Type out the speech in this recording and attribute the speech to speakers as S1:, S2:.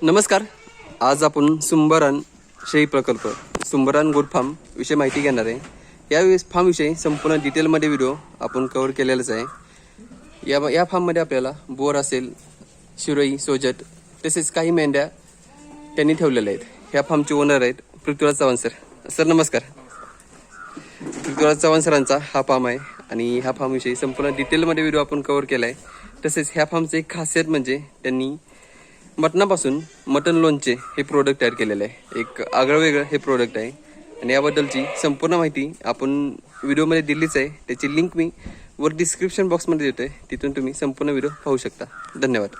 S1: नमस्कार. आज आपण सुंबरान शेळी प्रकल्प सुंबरान गोट फार्म विषयी माहिती घेणार आहे. या फार्म विषयी संपूर्ण डिटेलमध्ये व्हिडिओ आपण कव्हर केलेलाच आहे. या फार्ममध्ये आपल्याला बोर असेल, शिरोई, सोजत तसेच काही मेंढ्या त्यांनी ठेवलेल्या आहेत. ह्या फार्मचे ओनर आहेत पृथ्वीराज चव्हाण सर. सर नमस्कार. पृथ्वीराज चव्हाण सरांचा हा फार्म आहे आणि ह्या फार्म विषयी संपूर्ण डिटेलमध्ये व्हिडिओ आपण कव्हर केला आहे. तसेच ह्या फार्मचे एक खासियत म्हणजे त्यांनी मटणापासून मटन लोणचे हे प्रोडक्ट तयार केलेलं आहे. एक आगळं वेगळं हे प्रोडक्ट आहे आणि याबद्दलची संपूर्ण माहिती आपण व्हिडिओमध्ये दिलीच आहे. त्याची लिंक मी वर डिस्क्रिप्शन बॉक्समध्ये देतोय, तिथून तुम्ही संपूर्ण व्हिडिओ पाहू शकता. धन्यवाद.